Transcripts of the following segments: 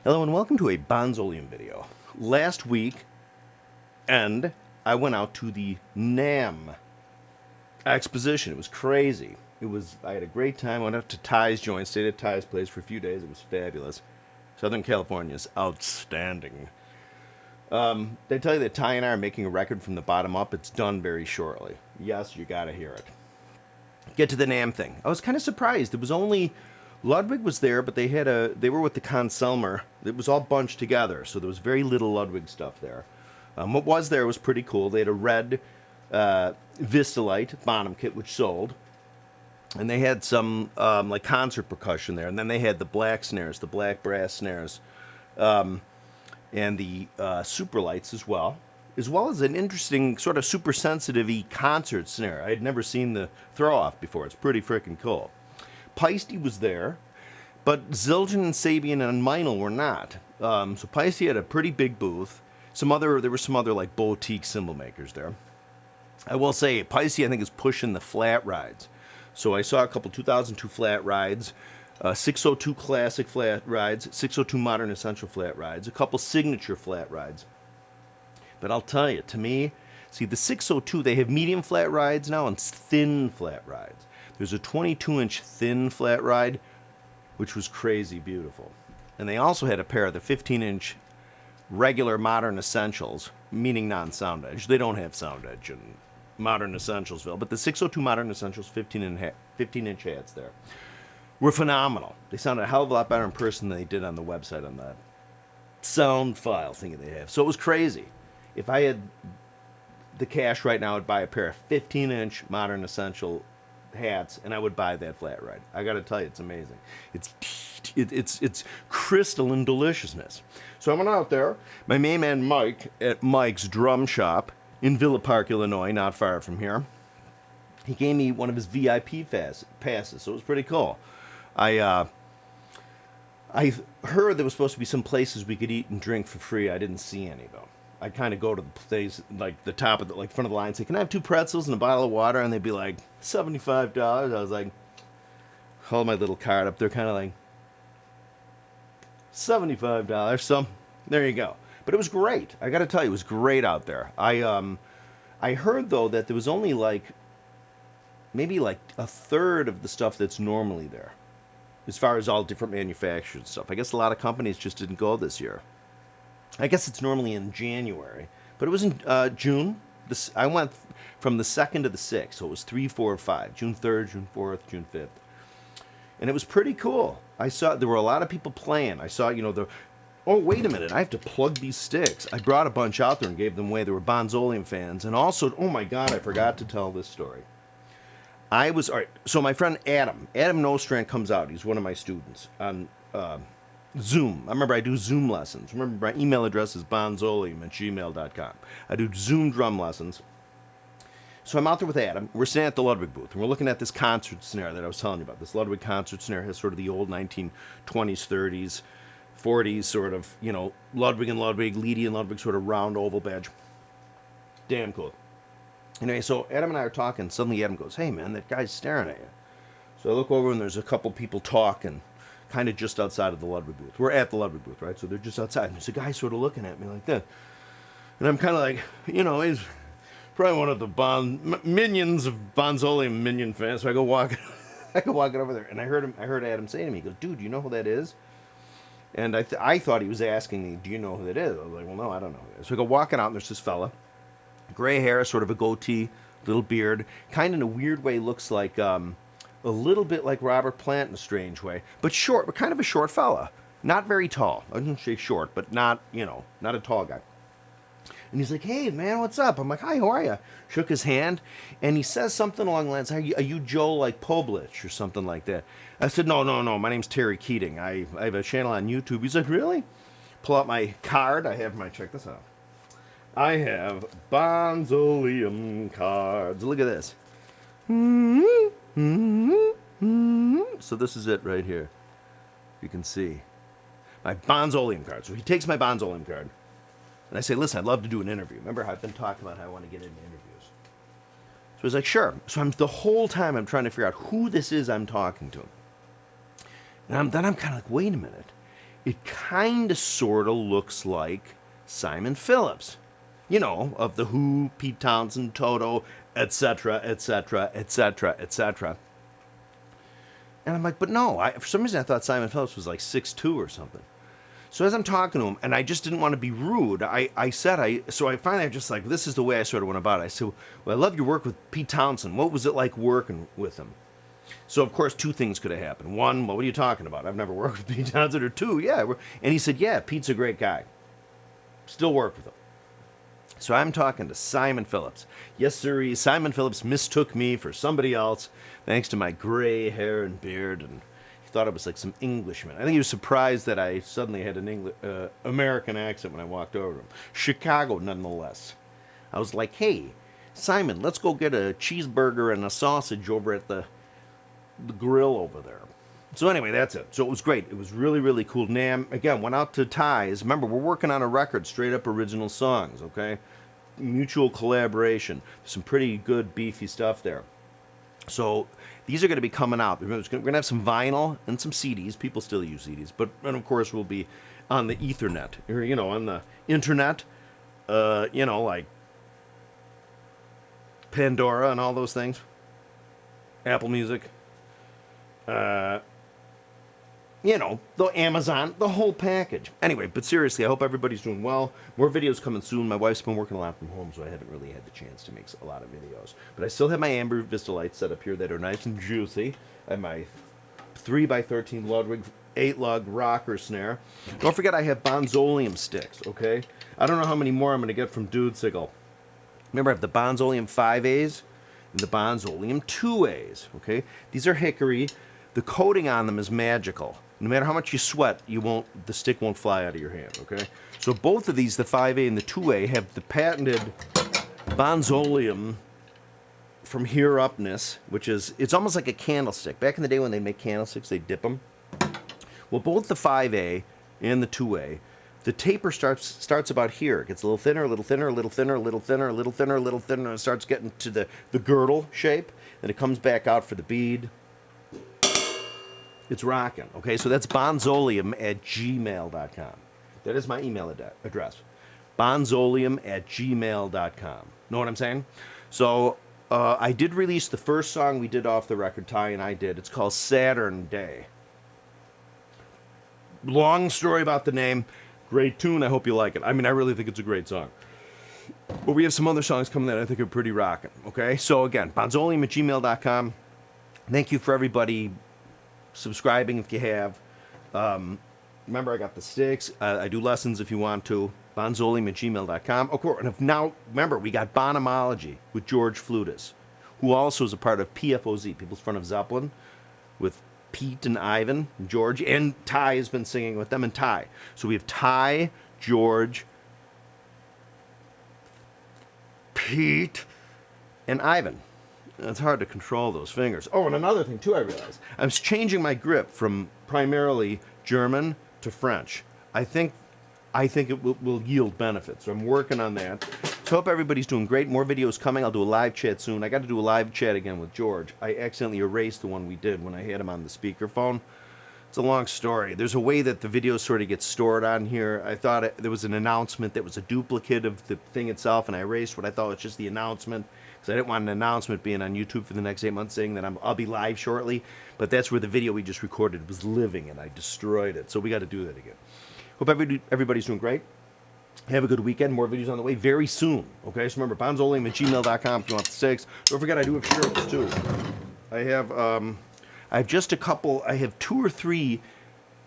Hello and welcome to a Bonzoleum video. Last week, I went out to the NAMM exposition. It was crazy. I had a great time. I went up to Tai's joint, stayed at Tai's place for a few days. It was fabulous. Southern California is outstanding. They tell you that Tai and I are making a record from the bottom up. It's done very shortly. Yes, you gotta hear it. Get to the NAMM thing. I was kind of surprised. It was only Ludwig was there, but they were with the Consumer. It was all bunched together, so there was very little Ludwig stuff there. What was there was pretty cool. They had a red Vistalite Bonham kit, which sold. And they had some like concert percussion there. And then they had the black snares, the black brass snares, and the super lights as well as an interesting sort of super sensitive-y concert snare. I had never seen the throw-off before. It's pretty freaking cool. Paiste was there, but Zildjian and Sabian and Meinl were not. So Paiste had a pretty big booth. There were some other like boutique cymbal makers there. I will say, Paiste I think is pushing the flat rides. So I saw a couple 2002 flat rides, 602 classic flat rides, 602 modern essential flat rides, a couple signature flat rides. But I'll tell you, to me, see the 602, they have medium flat rides now and thin flat rides. There's a 22-inch thin flat ride, which was crazy beautiful. And they also had a pair of the 15-inch regular modern essentials, meaning non-sound edge. They don't have sound edge in modern essentialsville, but the 602 modern essentials 15-inch hats there were phenomenal. They sounded a hell of a lot better in person than they did on the website on that sound file thing they have. So it was crazy. If I had the cash right now, I'd buy a pair of 15-inch modern essential hats, and I would buy that flat ride. I got to tell you, it's amazing. It's crystalline deliciousness. So I went out there. My main man Mike at Mike's Drum Shop in Villa Park, Illinois, not far from here. He gave me one of his VIP passes, so it was pretty cool. I heard there was supposed to be some places we could eat and drink for free. I didn't see any though. I'd kind of go to the place, like the top of the, like front of the line, and say, "Can I have 2 pretzels and a bottle of water?" And they'd be like, $75. I was like, hold my little card up. They're kind of like, $75. So there you go. But it was great. I got to tell you, it was great out there. I heard though that there was only maybe a third of the stuff that's normally there, as far as all different manufacturers and stuff. I guess a lot of companies just didn't go this year. I guess it's normally in January, but it was in June. I went from the 2nd to the 6th, so it was 3, 4, 5. June 3rd, June 4th, June 5th. And it was pretty cool. I saw there were a lot of people playing. I saw, oh, wait a minute, I have to plug these sticks. I brought a bunch out there and gave them away. There were Bonzoleum fans. And also, oh my God, I forgot to tell this story. All right, so my friend Adam Nostrand comes out. He's one of my students on Zoom. I remember I do Zoom lessons. Remember my email address is bonzoleum@gmail.com. I do Zoom drum lessons. So I'm out there with Adam. We're sitting at the Ludwig booth, and we're looking at this concert snare that I was telling you about. This Ludwig concert snare has sort of the old 1920s, 30s, 40s sort of, Ludwig and Ludwig, Leedy and Ludwig sort of round oval badge. Damn cool. Anyway, so Adam and I are talking. Suddenly Adam goes, "Hey, man, that guy's staring at you." So I look over, and there's a couple people talking, kind of just outside of the Ludwig booth. We're at the Ludwig booth, right? So they're just outside. And there's a guy sort of looking at me like that. And I'm kind of like, he's probably one of the minions of Bonzoleum minion fans. So I go walking over there. And I heard Adam say to me, he goes, "Dude, you know who that is?" And I thought he was asking me, "Do you know who that is?" I was like, "Well, no, I don't know who that is." So I go walking out, and there's this fella. Gray hair, sort of a goatee, little beard. Kind of in a weird way looks like... a little bit like Robert Plant in a strange way, but short, but kind of a short fella. Not very tall. I wouldn't say short, but not a tall guy. And he's like, "Hey, man, what's up?" I'm like, "Hi, how are you?" Shook his hand, and he says something along the lines, "Are you Joe like Poblich or something like that?" I said, No, my name's Terry Keating. I have a channel on YouTube. He's like, "Really?" Pull out my card. Check this out. I have Bonzoleum cards. Look at this. So this is it right here. You can see my Bonzoleum card. So he takes my Bonzoleum card, and I say, "Listen, I'd love to do an interview." Remember how I've been talking about how I want to get into interviews. So he's like, "Sure." So the whole time I'm trying to figure out who this is I'm talking to. And then I'm kind of like, wait a minute. it kind of sort of looks like Simon Phillips. You know, of The Who, Pete Townsend, Toto, etc., etc., etc., etc. And I'm like, but no, for some reason I thought Simon Phillips was like 6'2" or something. So as I'm talking to him, and I just didn't want to be rude, so I finally just like, this is the way I sort of went about it. I said, well, I love your work with Pete Townsend. What was it like working with him? So, of course, two things could have happened. One, what are you talking about? I've never worked with Pete Townsend. Or two, yeah. And he said, yeah, Pete's a great guy. Still work with him. So I'm talking to Simon Phillips. Yes, sir, Simon Phillips mistook me for somebody else thanks to my gray hair and beard, and he thought I was like some Englishman. I think he was surprised that I suddenly had an American accent when I walked over to him. Chicago, nonetheless. I was like, hey, Simon, let's go get a cheeseburger and a sausage over at the grill over there. So anyway, that's it. So it was great. It was really, really cool. NAMM, again, went out to Tai's. Remember, we're working on a record, straight up original songs, okay? Mutual collaboration. Some pretty good, beefy stuff there. So these are going to be coming out. We're going to have some vinyl and some CDs. People still use CDs. And of course, we'll be on the Ethernet, or, you know, on the internet, you know, like Pandora and all those things. Apple Music. You know, the Amazon, the whole package. Anyway, but seriously, I hope everybody's doing well. More videos coming soon. My wife's been working a lot from home, so I haven't really had the chance to make a lot of videos. But I still have my Amber Vista lights set up here that are nice and juicy. I have my 3x13 Ludwig 8-lug rocker snare. Don't forget I have Bonzoleum sticks, okay? I don't know how many more I'm going to get from Dude Sickle. Remember, I have the Bonzoleum 5As and the Bonzoleum 2As, okay? These are hickory. The coating on them is magical. No matter how much you sweat, the stick won't fly out of your hand, okay? So both of these, the 5A and the 2A, have the patented Bonzoleum from here upness, which is, it's almost like a candlestick. Back in the day when they make candlesticks, they dip them. Well, both the 5A and the 2A, the taper starts about here. It gets a little thinner, a little thinner, a little thinner, a little thinner, a little thinner, a little thinner, and it starts getting to the girdle shape. Then it comes back out for the bead. It's rocking, okay? So that's bonzoleum@gmail.com. That is my email address. bonzoleum@gmail.com. Know what I'm saying? So I did release the first song we did off the record, Tai and I did. It's called Saturn Day. Long story about the name. Great tune. I hope you like it. I mean, I really think it's a great song. But we have some other songs coming that I think are pretty rocking, okay? So again, bonzoleum@gmail.com. Thank you for everybody subscribing if you have. Remember, I got the sticks. I do lessons if you want to. Bonzoleum@gmail.com. Of course, and now, remember, we got Bonamology with George Flutis, who also is a part of PFOZ, People's Front of Zeppelin, with Pete and Ivan, and George, and Tai has been singing with them, and Tai. So we have Tai, George, Pete, and Ivan. It's hard to control those fingers. Oh, and another thing, too, I realized. I'm changing my grip from primarily German to French. I think it will yield benefits. So I'm working on that. So I hope everybody's doing great. More videos coming. I'll do a live chat soon. I got to do a live chat again with George. I accidentally erased the one we did when I had him on the speakerphone. It's a long story. There's a way that the video sort of gets stored on here. I thought there was an announcement that was a duplicate of the thing itself, and I erased what I thought was just the announcement, because I didn't want an announcement being on YouTube for the next 8 months saying that I'll be live shortly. But that's where the video we just recorded was living, and I destroyed it. So we got to do that again. Hope everybody's doing great. Have a good weekend. More videos on the way very soon. Okay, so remember, bonzoleum@gmail.com if you want the sticks. Don't forget, I do have shirts, too. I have just a couple. I have 2 or 3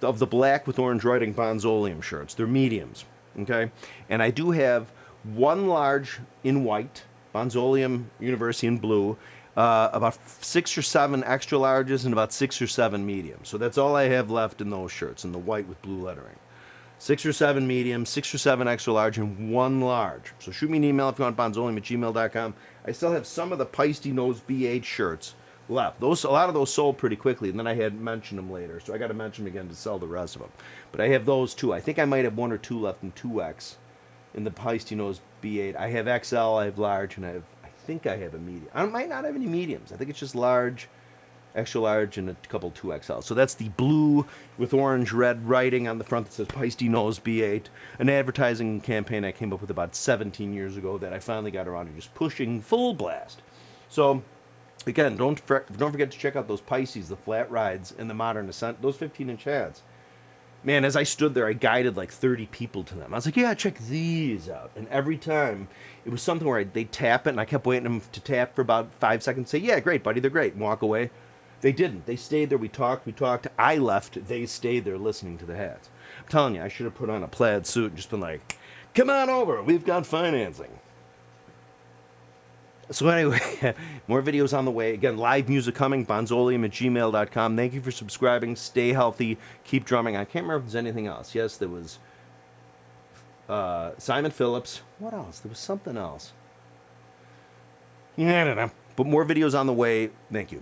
of the black with orange writing Bonzoleum shirts. They're mediums, okay? And I do have 1 large in white, Bonzoleum University in blue, about 6 or 7 extra larges, and about 6 or 7 mediums. So that's all I have left in those shirts, in the white with blue lettering. 6 or 7 medium, 6 or 7 extra large, and 1 large. So shoot me an email if you want, bonzoleum@gmail.com. I still have some of the Paiste Nose B8 shirts left. A lot of those sold pretty quickly, and then I had mentioned them later, so I got to mention them again to sell the rest of them. But I have those too. I think I might have 1 or 2 left in 2X in the Paiste Nose B8. I have XL, I have large, and I think I have a medium. I might not have any mediums. I think it's just large, extra large, and a couple 2XL. So that's the blue with orange red writing on the front that says Paiste knows B8. An advertising campaign I came up with about 17 years ago that I finally got around to just pushing full blast. So again, don't forget to check out those Paistes, the flat rides, and the modern Ascent. Those 15-inch heads. Man, as I stood there, I guided like 30 people to them. I was like, yeah, check these out. And every time, it was something where they'd tap it, and I kept waiting them to tap for about 5 seconds, say, yeah, great, buddy, they're great, and walk away. They didn't. They stayed there. We talked. I left. They stayed there listening to the hats. I'm telling you, I should have put on a plaid suit and just been like, come on over. We've got financing. So anyway, more videos on the way. Again, live music coming, bonzoleum@gmail.com. Thank you for subscribing. Stay healthy. Keep drumming. I can't remember if there's anything else. Yes, there was Simon Phillips. What else? There was something else. Yeah, I don't know. But more videos on the way. Thank you.